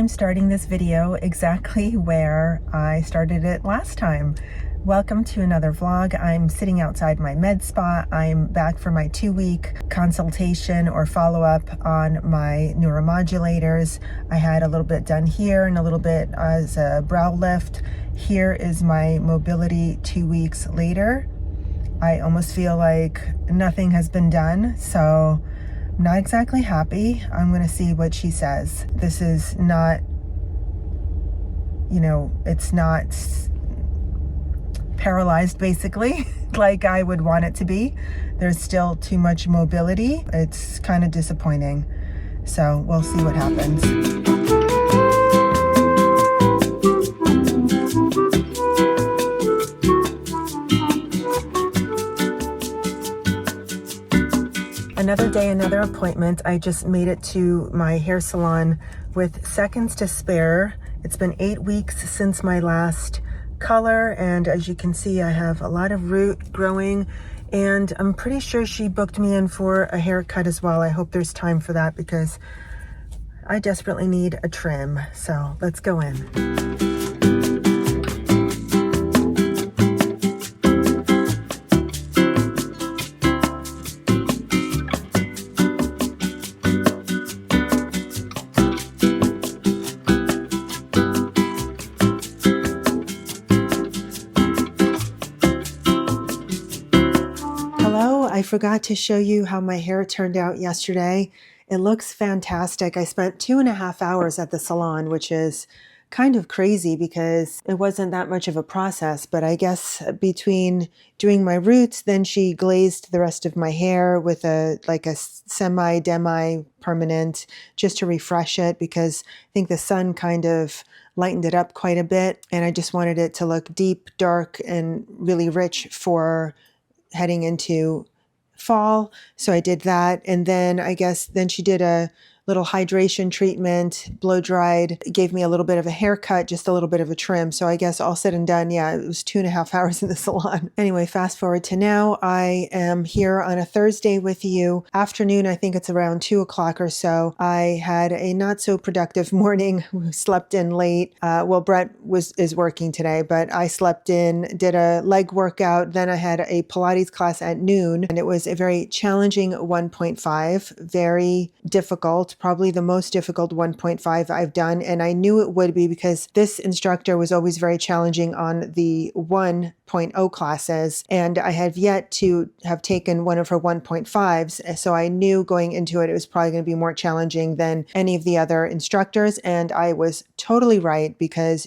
I'm starting this video exactly where I started it last time. Welcome to another vlog. I'm sitting outside my med spa. I'm back for my 2-week consultation or follow-up on my neuromodulators. I had a little bit done here and a little bit as a brow lift. Here is my mobility 2 weeks later. I almost feel like nothing has been done, so I'm not exactly happy. I'm going to see what she says. This is not, it's not paralyzed basically like I would want it to be. There's still too much mobility. It's kind of disappointing. So we'll see what happens. Another day, another appointment. I just made it to my hair salon with seconds to spare. It's been 8 weeks since my last color, and as you can see, I have a lot of root growing, and I'm pretty sure she booked me in for a haircut as well. I hope there's time for that because I desperately need a trim. So let's go in. I forgot to show you how my hair turned out yesterday. It looks fantastic. I spent 2.5 hours at the salon, which is kind of crazy because it wasn't that much of a process, but I guess between doing my roots, then she glazed the rest of my hair with a semi-demi permanent just to refresh it because I think the sun kind of lightened it up quite a bit, and I just wanted it to look deep, dark, and really rich for heading into fall. So I did that. And then I guess then she did a little hydration treatment, blow dried, gave me a little bit of a haircut, just a little bit of a trim. So I guess all said and done, yeah, it was 2.5 hours in the salon. Anyway, fast forward to now. I am here on a Thursday with you. Afternoon, I think it's around 2 o'clock or so. I had a not so productive morning. We slept in late. Well, Brett is working today, but I slept in, did a leg workout. Then I had a Pilates class at noon, and it was a very challenging 1.5, very difficult. Probably the most difficult 1.5 I've done. And I knew it would be because this instructor was always very challenging on the 1.0 classes. And I have yet to have taken one of her 1.5s. So I knew going into it, it was probably going to be more challenging than any of the other instructors. And I was totally right because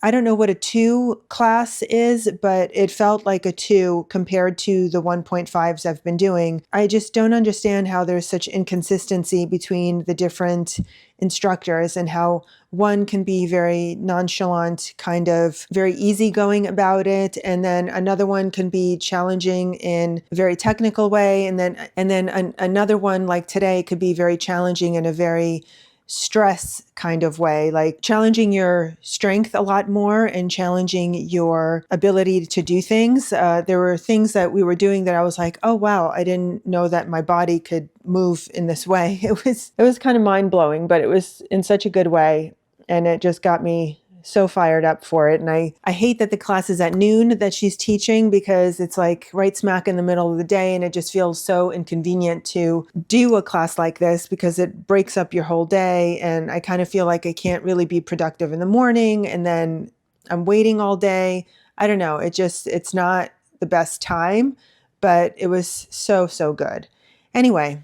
I don't know what a 2 class is, but it felt like a 2 compared to the 1.5s I've been doing. I just don't understand how there's such inconsistency between the different instructors and how one can be very nonchalant, kind of very easygoing about it. And then another one can be challenging in a very technical way. And then another one like today could be very challenging in a very stress kind of way, like challenging your strength a lot more and challenging your ability to do things. There were things that we were doing that I was like, oh wow, I didn't know that my body could move in this way. It was kind of mind blowing, but it was in such a good way, and it just got me so fired up for it. And I hate that the class is at noon that she's teaching because it's like right smack in the middle of the day, and it just feels so inconvenient to do a class like this because it breaks up your whole day. And I kind of feel like I can't really be productive in the morning, and then I'm waiting all day. I don't know. It's not the best time, but it was so, so good. Anyway,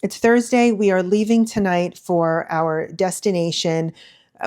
it's Thursday. We are leaving tonight for our destination.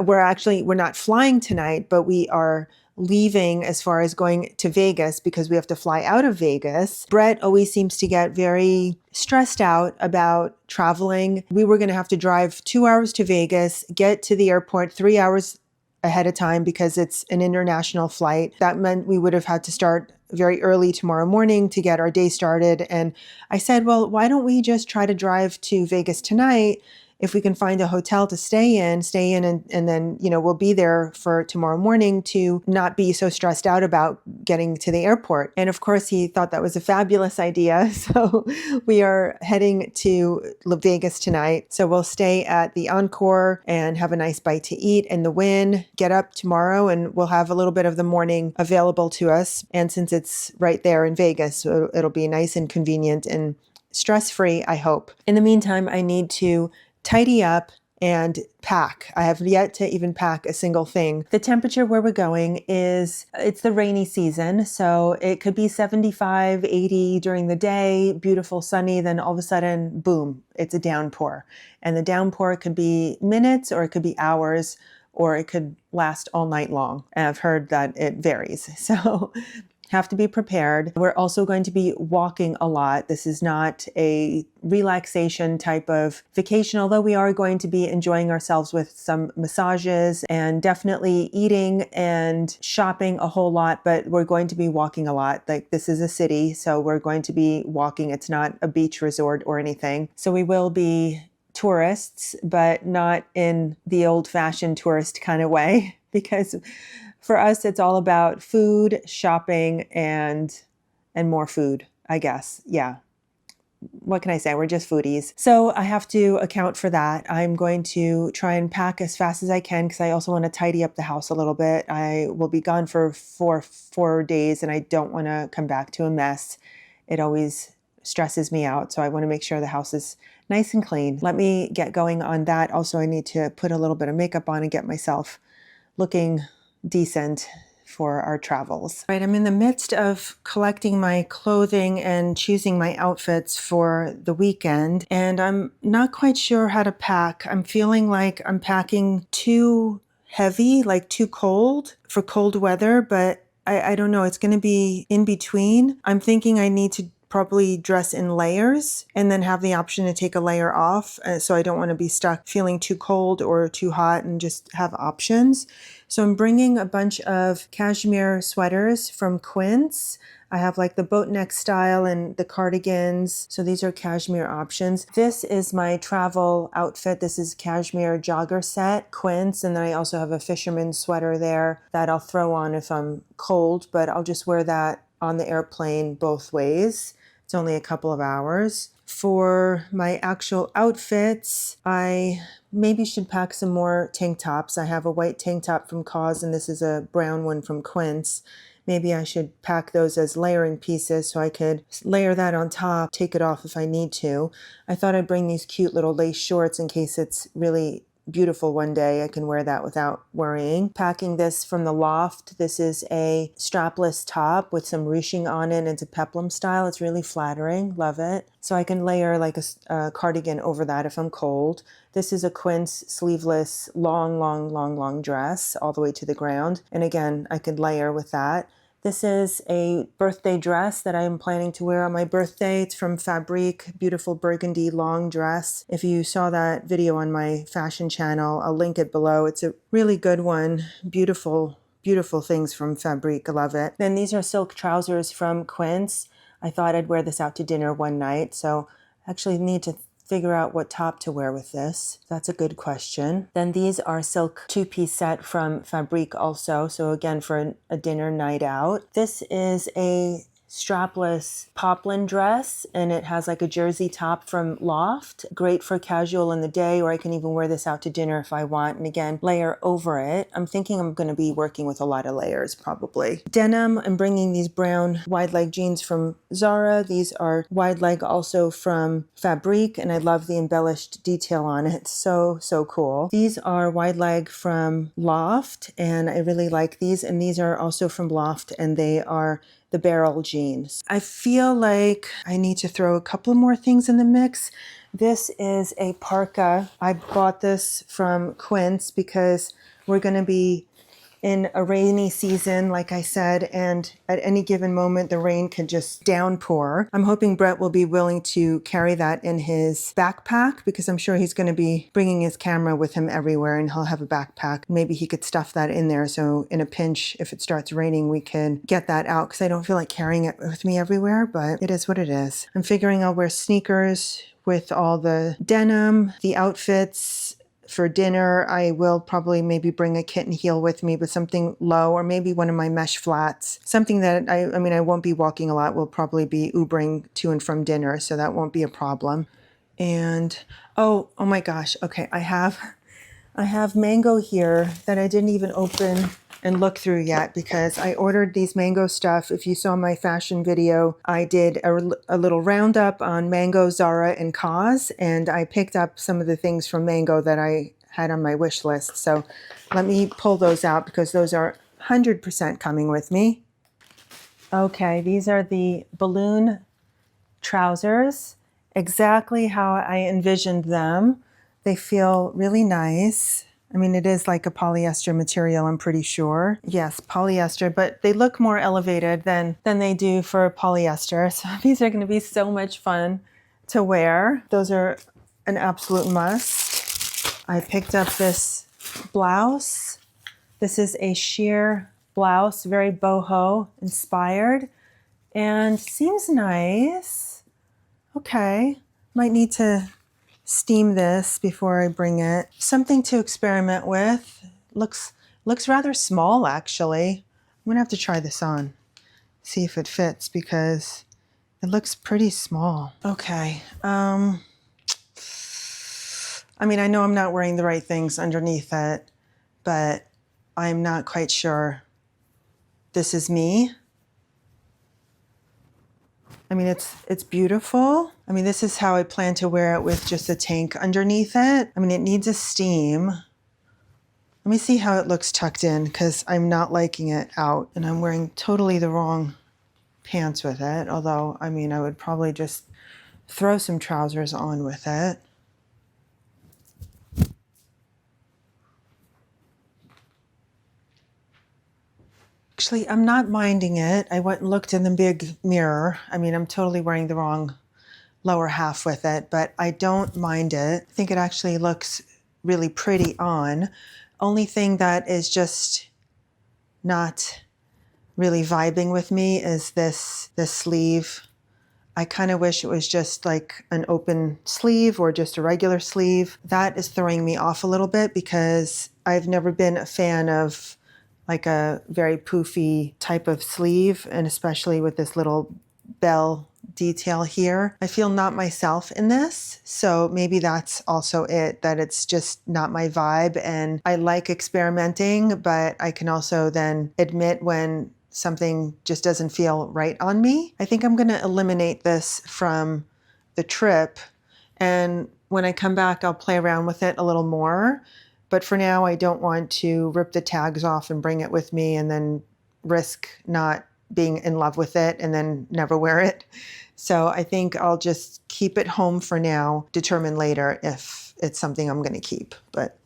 We're not flying tonight, but we are leaving as far as going to Vegas because we have to fly out of Vegas. Brett always seems to get very stressed out about traveling. We were going to have to drive 2 hours to Vegas, get to the airport 3 hours ahead of time because it's an international flight. That meant we would have had to start very early tomorrow morning to get our day started. And I said, well, why don't we just try to drive to Vegas tonight? if we can find a hotel to stay in and then, we'll be there for tomorrow morning to not be so stressed out about getting to the airport. And of course, he thought that was a fabulous idea. So we are heading to Vegas tonight. So we'll stay at the Encore and have a nice bite to eat in the Wynn, get up tomorrow, and we'll have a little bit of the morning available to us. And since it's right there in Vegas, so it'll be nice and convenient and stress-free, I hope. In the meantime, I need to tidy up and pack. I have yet to even pack a single thing. The temperature where we're going it's the rainy season. So it could be 75, 80 during the day, beautiful sunny. Then all of a sudden, boom, it's a downpour. And the downpour could be minutes or it could be hours or it could last all night long. And I've heard that it varies. So have to be prepared. We're also going to be walking a lot. This is not a relaxation type of vacation, although we are going to be enjoying ourselves with some massages and definitely eating and shopping a whole lot, but we're going to be walking a lot. Like, this is a city, so we're going to be walking. It's not a beach resort or anything. So we will be tourists, but not in the old-fashioned tourist kind of way, because for us, it's all about food, shopping, and more food, I guess. Yeah. What can I say? We're just foodies. So I have to account for that. I'm going to try and pack as fast as I can because I also want to tidy up the house a little bit. I will be gone for four days and I don't want to come back to a mess. It always stresses me out. So I want to make sure the house is nice and clean. Let me get going on that. Also, I need to put a little bit of makeup on and get myself looking decent for our travels. Right, I'm in the midst of collecting my clothing and choosing my outfits for the weekend, and I'm not quite sure how to pack. I'm feeling like I'm packing too heavy, like too cold for cold weather, but I don't know. It's going to be in between. I'm thinking I need to probably dress in layers and then have the option to take a layer off. So I don't want to be stuck feeling too cold or too hot and just have options. So I'm bringing a bunch of cashmere sweaters from Quince. I have like the boat neck style and the cardigans. So these are cashmere options. This is my travel outfit. This is cashmere jogger set, Quince. And then I also have a fisherman's sweater there that I'll throw on if I'm cold, but I'll just wear that on the airplane both ways. It's only a couple of hours. For my actual outfits, I maybe should pack some more tank tops. I have a white tank top from Cause, and this is a brown one from Quince. Maybe I should pack those as layering pieces so I could layer that on top, take it off if I need to. I thought I'd bring these cute little lace shorts in case it's really beautiful one day. I can wear that without worrying. Packing this from the Loft. This is a strapless top with some ruching on it. It's a peplum style. It's really flattering. Love it. So I can layer like a cardigan over that if I'm cold. This is a Quince sleeveless long dress all the way to the ground. And again, I could layer with that. This is a birthday dress that I am planning to wear on my birthday. It's from Fabrique, beautiful burgundy long dress. If you saw that video on my fashion channel, I'll link it below. It's a really good one. Beautiful things from Fabrique. I love it. Then these are silk trousers from Quince. I thought I'd wear this out to dinner one night, so I actually need to figure out what top to wear with this. That's a good question. Then these are silk two-piece set from Fabrique also. So again, for a dinner night out. This is a strapless poplin dress, and it has like a jersey top from Loft. Great for casual in the day, or I can even wear this out to dinner if I want. And again, layer over it. I'm thinking I'm going to be working with a lot of layers probably. Denim, I'm bringing these brown wide leg jeans from Zara. These are wide leg also from Fabrique, and I love the embellished detail on it. So cool. These are wide leg from Loft, and I really like these. And these are also from Loft, and they are the barrel jeans. I feel like I need to throw a couple more things in the mix. This is a parka. I bought this from Quince because we're going to be in a rainy season, like I said, and at any given moment, the rain could just downpour. I'm hoping Brett will be willing to carry that in his backpack because I'm sure he's going to be bringing his camera with him everywhere and he'll have a backpack. Maybe he could stuff that in there so in a pinch, if it starts raining, we can get that out because I don't feel like carrying it with me everywhere, but it is what it is. I'm figuring I'll wear sneakers with all the denim, the outfits. For dinner, I will probably maybe bring a kitten heel with me, but something low, or maybe one of my mesh flats. Something that I mean, I won't be walking a lot. We'll probably be Ubering to and from dinner, so that won't be a problem. And oh my gosh. Okay, I have mango here that I didn't even open and look through yet because I ordered these mango stuff. If you saw my fashion video, I did a little roundup on Mango, Zara, and Cause, and I picked up some of the things from Mango that I had on my wish list. So let me pull those out because those are 100% coming with me. Okay, these are the balloon trousers, exactly how I envisioned them. They feel really nice. I mean, it is like a polyester material, I'm pretty sure. Yes, polyester, but they look more elevated than they do for polyester. So these are going to be so much fun to wear. Those are an absolute must. I picked up this blouse. This is a sheer blouse, very boho inspired, and seems nice. Okay, might need to steam this before I bring it. Something to experiment with. Looks rather small, actually. I'm gonna have to try this on, see if it fits, because it looks pretty small. Okay. I mean, I know I'm not wearing the right things underneath it, but I'm not quite sure this is me. I mean, it's beautiful. I mean, this is how I plan to wear it with just a tank underneath it. I mean, it needs a steam. Let me see how it looks tucked in because I'm not liking it out, and I'm wearing totally the wrong pants with it. Although, I mean, I would probably just throw some trousers on with it. Actually, I'm not minding it. I went and looked in the big mirror. I mean, I'm totally wearing the wrong lower half with it, but I don't mind it. I think it actually looks really pretty on. Only thing that is just not really vibing with me is this sleeve. I kind of wish it was just like an open sleeve or just a regular sleeve. That is throwing me off a little bit because I've never been a fan of like a very poofy type of sleeve, and especially with this little bell detail here. I feel not myself in this, so maybe that's also it, that it's just not my vibe. And I like experimenting, but I can also then admit when something just doesn't feel right on me. I think I'm going to eliminate this from the trip, and when I come back, I'll play around with it a little more. But for now, I don't want to rip the tags off and bring it with me and then risk not being in love with it and then never wear it. So I think I'll just keep it home for now, determine later if it's something I'm going to keep. But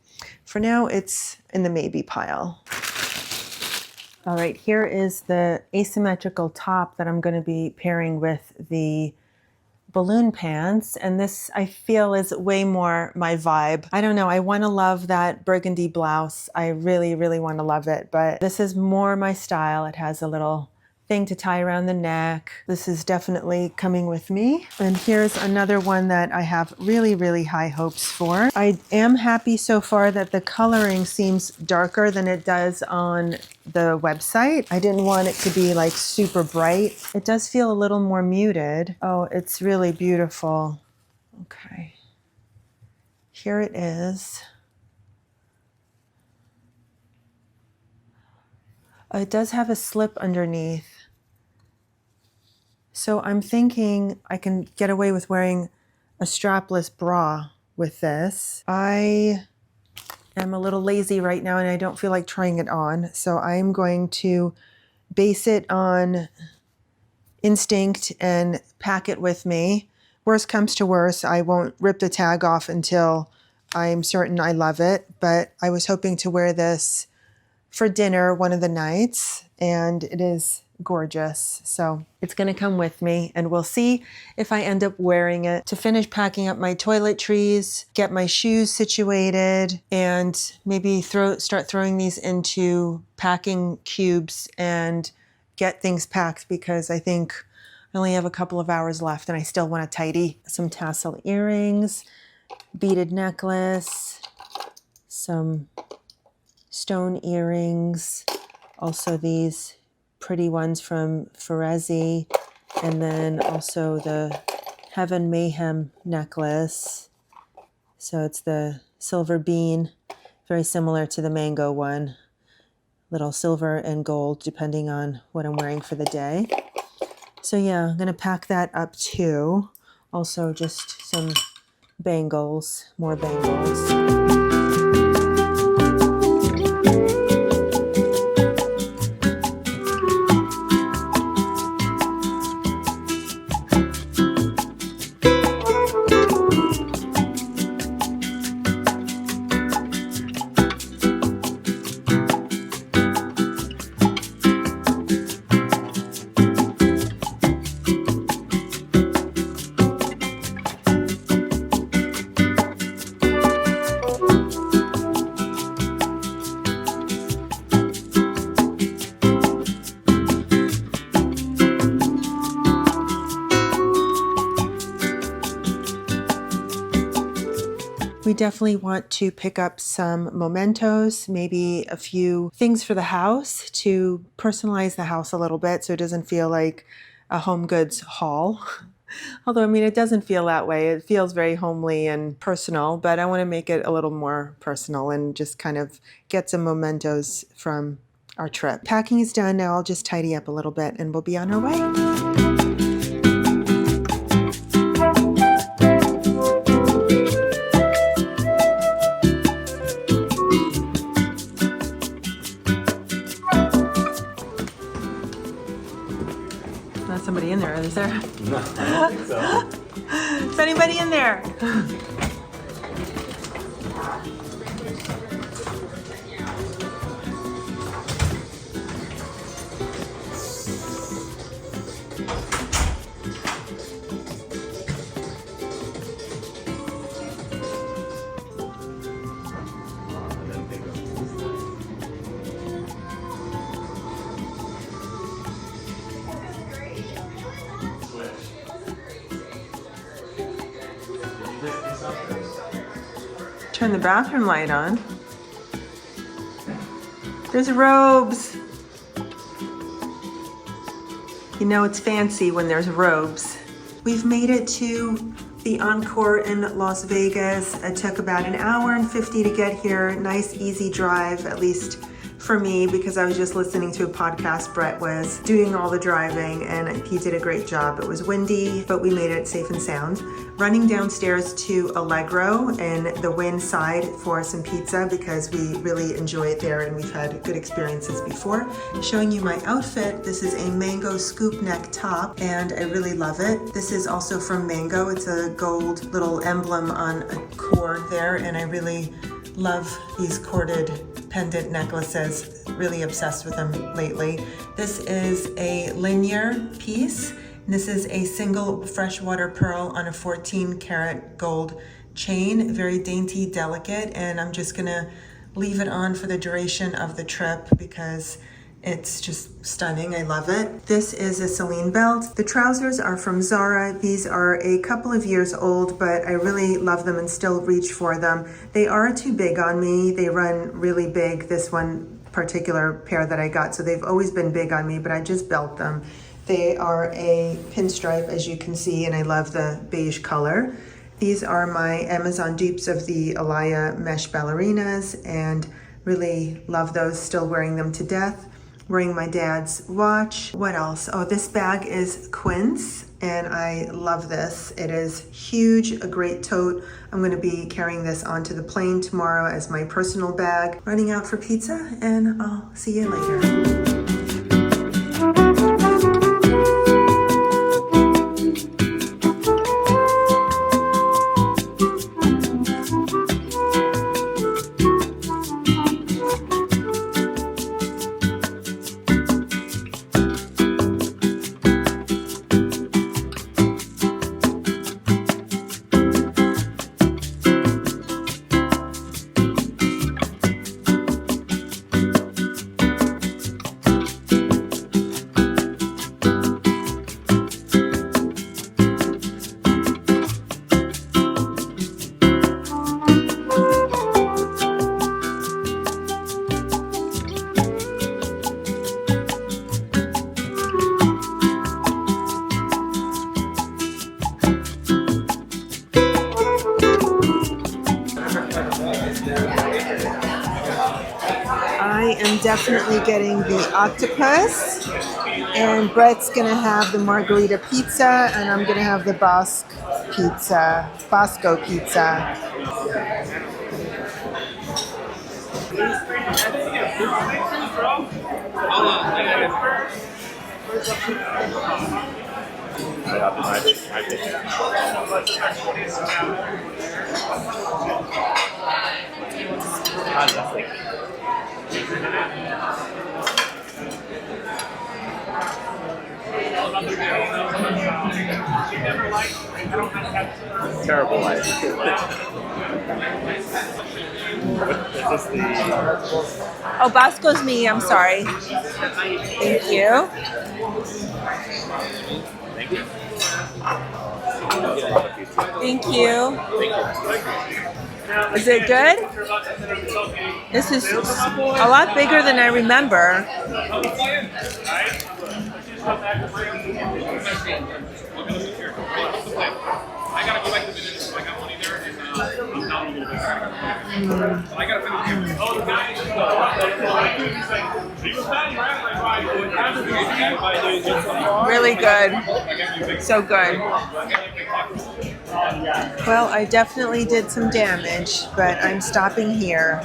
for now, it's in the maybe pile. All right, here is the asymmetrical top that I'm going to be pairing with the balloon pants, and this I feel is way more my vibe. I don't know, I want to love that burgundy blouse. I really, really want to love it, but this is more my style. It has a little thing to tie around the neck. This is definitely coming with me. And here's another one that I have really, really high hopes for. I am happy so far that the coloring seems darker than it does on the website. I didn't want it to be like super bright. It does feel a little more muted. Oh, it's really beautiful. Okay. Here it is. It does have a slip underneath. So I'm thinking I can get away with wearing a strapless bra with this. I am a little lazy right now and I don't feel like trying it on. So I'm going to base it on instinct and pack it with me. Worst comes to worst, I won't rip the tag off until I'm certain I love it. But I was hoping to wear this for dinner one of the nights, and it is gorgeous. So it's going to come with me, and we'll see if I end up wearing it to finish packing up my toiletries, get my shoes situated, and maybe start throwing these into packing cubes and get things packed, because I think I only have a couple of hours left and I still want to tidy. Some tassel earrings, beaded necklace, some stone earrings, also these pretty ones from Fabrique, and then also the Heaven Mayhem necklace. So it's the silver bean, very similar to the mango one. Little silver and gold depending on what I'm wearing for the day. So yeah, I'm gonna pack that up too. Also just some bangles, more bangles. We definitely want to pick up some mementos, maybe a few things for the house to personalize the house a little bit so it doesn't feel like a home goods haul. Although, I mean, it doesn't feel that way. It feels very homely and personal, but I want to make it a little more personal and just kind of get some mementos from our trip. Packing is done now. I'll just tidy up a little bit and we'll be on our way. Not somebody in there, is there? No, I don't think so. Is anybody in there? Turn the bathroom light on. There's robes. You know it's fancy when there's robes. We've made it to the Encore in Las Vegas. It took about an hour and 50 to get here. Nice, easy drive, at least for me, because I was just listening to a podcast. Brett was doing all the driving and he did a great job. It was windy, but we made it safe and sound. Running downstairs to Allegro in the Wynn side for some pizza because we really enjoy it there and we've had good experiences before. Showing you my outfit. This is a mango scoop neck top and I really love it. This is also from Mango. It's a gold little emblem on a cord there and I really love these corded pendant necklaces. Really obsessed with them lately. This is a linear piece. This is a single freshwater pearl on a 14 karat gold chain. Very dainty, delicate, and I'm just gonna leave it on for the duration of the trip because it's just stunning. I love it. This is a Celine belt. The trousers are from Zara. These are a couple of years old, but I really love them and still reach for them. They are too big on me. They run really big, this one particular pair that I got. So they've always been big on me, but I just belt them. They are a pinstripe, as you can see, and I love the beige color. These are my Amazon dupes of the Alaya mesh ballerinas and really love those, still wearing them to death. Wearing my dad's watch. What else? Oh, this bag is Quince and I love this. It is huge, a great tote. I'm gonna be carrying this onto the plane tomorrow as my personal bag. Running out for pizza and I'll see you later. definitely getting the octopus, and Brett's gonna have the margarita pizza, and I'm gonna have the Bosco pizza. Terrible life. Is this the... Oh, Bosco's me. I'm sorry. Thank you. Thank you. Thank you. Is it good? This is a lot bigger than I remember. Really good. So good. Well, I definitely did some damage, but I'm stopping here.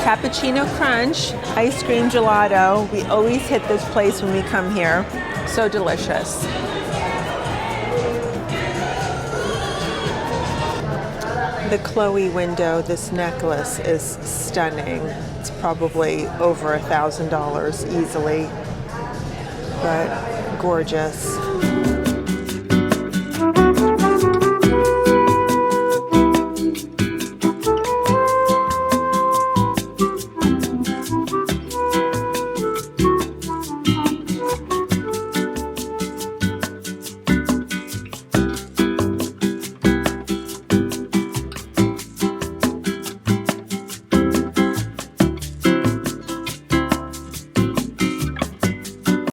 Cappuccino Crunch, ice cream gelato. We always hit this place when we come here. So delicious. The Chloe window, this necklace is stunning. It's probably over $1,000 easily, but gorgeous.